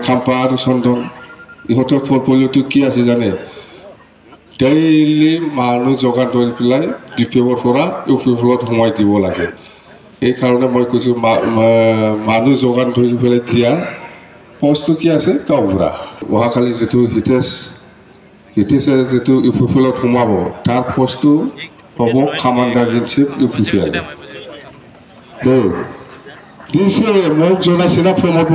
খাম্পা আৰু চন্দন ইহঁতৰ পৰ্টফলিঅ'টো কি আছে জানে ডেইলি মানুহ যোগান ধৰি পেলাই BPFৰ পৰা UPFত সোমাই দিব লাগে এইকাৰণে মই কৈছোঁ মানুহ যোগান ধৰি পেলাই দিয়া পোষ্টটো কি আছে গাঁওবুঢ়া অহাকালি যিটো হিতেশে যিটো UPFত সোমাব তাৰ পোষ্টটো হ'ব কমাণ্ডাৰ ইন চিফ UPFL দিছে মোক জনাইছে না প্ৰমোদ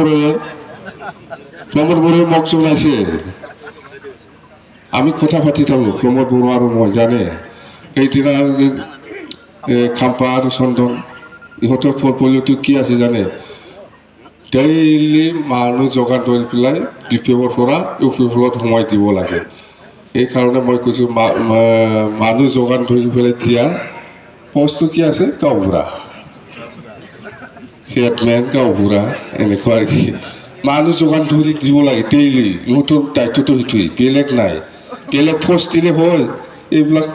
বড়োৱে মোক জনাইছে আমি কথা পাতি থাকোঁ প্ৰমোদ বড়ো আৰু মই জানে সেইদিনা খাম্পা আৰু চন্দন ইহঁতৰ পৰ্টফলিঅ'টো কি আছে জানে ডেইলি মানুহ যোগান ধৰি পেলাই BPFৰ পৰা UPFত সোমাই দিব লাগে এইকাৰণে মই কৈছোঁ মানুহ যোগান ধৰি পেলাই দিয়া পোষ্টটো কি আছে গাঁওবুঢ়া হেডমেন গাঁওবুঢ়া এনেকুৱা আৰু কি মানুহ যোগান ধৰি দিব লাগে ডেইলি ইহঁতৰ দায়িত্বটো সেইটোৱেই বেলেগ নাই বেলেগ পোষ্ট দিলে হয় এইবিলাক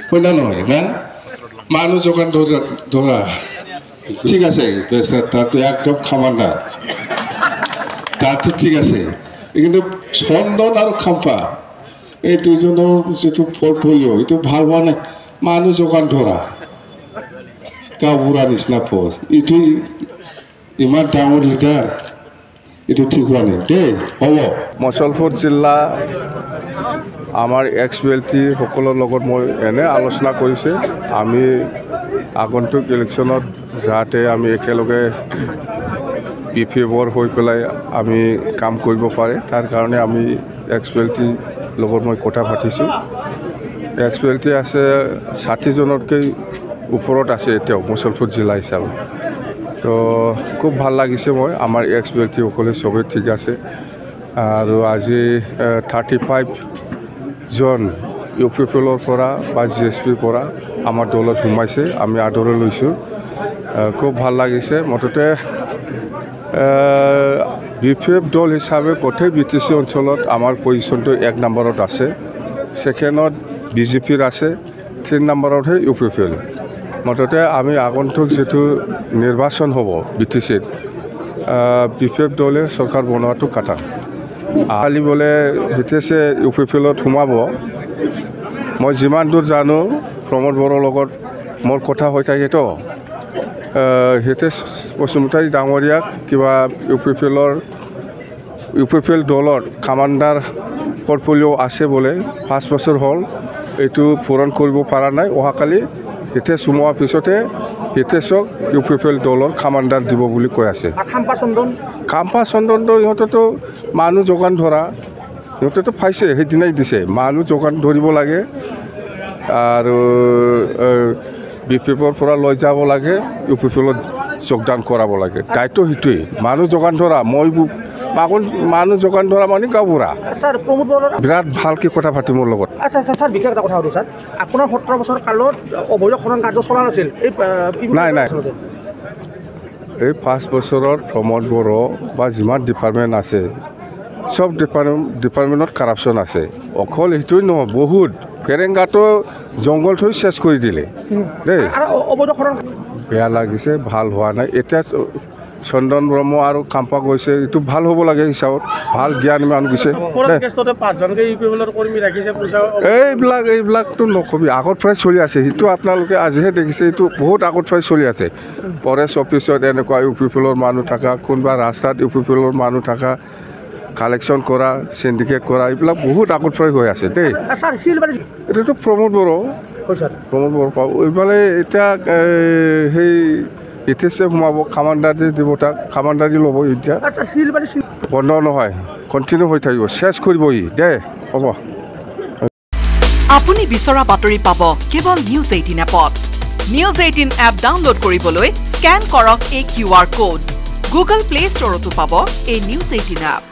হয় না নহয় না মানুহ যোগান ধৰা ঠিক আছে তাতো একদম খামান্ডাৰ তাতো ঠিক আছে কিন্তু চন্দন আৰু খাম্পা এই দুজনৰ যিটো পৰ্টফলিঅ' এইটো ভাল হোৱা নাই মানুহ যোগান ধৰা গাঁওবুঢ়া নিচিনা পোষ্ট এইটো ইমান ডাঙৰ লিডাৰ এইটো ঠিক হোৱা নাই দেই হ'ব মুছলপুৰ জিলা আমাৰ XBLT সকলৰ লগত মই এনে আলোচনা কৰিছে আমি আগন্তুক ইলেকশ্যনত যাতে আমি একেলগে BPFৰ হৈ পেলাই আমি কাম কৰিব পাৰে তাৰ কাৰণে আমি XBLT লগত মই কথা পাতিছোঁ XBLT আছে 60 জনতকৈ ওপৰত আছে এতিয়াও মুছলপুৰ জিলা হিচাপে তো খুব ভাল লাগিছে মই আমাৰ XBLT সকলে চবেই ঠিক আছে আৰু আজি 35 জন UPFলৰ পৰা বা GSPৰ পৰা আমাৰ দলত সোমাইছে আমি আদৰি লৈছোঁ খুব ভাল লাগিছে মুঠতে BPF দল হিচাপে গোটেই BTC অঞ্চলত আমাৰ পজিশ্যনটো 1 নম্বৰত আছে ছেকেণ্ডত BJPৰ আছে 3 নম্বৰতহে UPFL মুঠতে আমি আগন্তুক যিটো নিৰ্বাচন হ'ব BTCত BPF দলে চৰকাৰ বনোৱাটো কথা কালি বোলে হিতেশে UPFলত সোমাব মই যিমান দূৰ জানো প্ৰমোদ বড়োৰ লগত মোৰ কথা হৈ থাকেতো হিতেশ বসুমতাৰী ডাঙৰীয়াক কিবা UPFL দলৰ কামাণ্ডাৰ পৰ্টফলিঅ' আছে বোলে 5 বছৰ হ'ল এইটো পূৰণ কৰিব পৰা নাই অহাকালি হিতেশ সোমোৱাৰ পিছতে হিতেশক UPFL দলৰ কামাণ্ডাৰ দিব বুলি কৈ আছে খাম্পা চন্দনটো ইহঁতেতো মানুহ যোগান ধৰা ইহঁতেতো পাইছে সেইদিনাই দিছে মানুহ যোগান ধৰিব লাগে আৰু BPFৰ পৰা লৈ যাব লাগে UPFলত যোগদান কৰাব লাগে দায়িত্ব সেইটোৱেই মানুহ যোগান ধৰা মই মানুহ যোগান ধৰা মানে গাঁওবুঢ়া স্যাৰ প্ৰমোদ বড়োৰ বিৰাট ভালকৈ কথা পাতি মোৰ লগত আচ্ছা আচ্ছা স্যাৰ বিশেষ এটা কথা সুধো স্যাৰ আপোনাৰ 17 বছৰ কালত অবৈধ খনন কাৰ্য চলা নাছিল নাই এই 5 বছৰত প্ৰমোদ বড়ো বা যিমান ডিপাৰ্টমেণ্ট আছে সব ডিপাৰ্টমেণ্টত কাৰাপশ্যন আছে অকল সেইটোৱেই নহয় বহুত ফেৰেংগাটো জংঘল থৈ চেছ কৰি দিলে দেই অবৈধ খনন বেয়া লাগিছে ভাল হোৱা নাই এতিয়া চন্দন ব্ৰহ্ম আৰু খাম্পা গৈছে এইটো ভাল হ'ব লাগে হিচাপত ভাল জ্ঞান মান গৈছে এইবিলাকতো নকবি আগত পৰাই চলি আছে সেইটো আপোনালোকে আজিহে দেখিছে এইটো বহুত আগত পৰাই চলি আছে ফৰেষ্ট অফিচত এনেকুৱা UPFলৰ মানুহ থকা কোনোবা ৰাস্তাত UPFলৰ মানুহ থকা কালেকশ্যন কৰা চিণ্ডিকেট কৰা এইবিলাক বহুত আগত পৰাই হৈ আছে দেই এইটোতো প্ৰমোদ বড়ো পাব এইফালে এতিয়া সেই হিতেশে সোমাব কামাণ্ডাৰী দিব তাক কামাণ্ডাৰী ল'ব এতিয়া বন্ধ নহয় কণ্টিনিউ হৈ থাকিব চেছ কৰিব দেই হ'ব আপুনি বিচৰা বাতৰি পাব কেৱল নিউজ 18 এপত নিউজ 18 এপ ডাউনলোড কৰিবলৈ স্কেন কৰক এই QR কোড গুগল প্লে ষ্টৰতো পাব এই নিউজ 18 এপ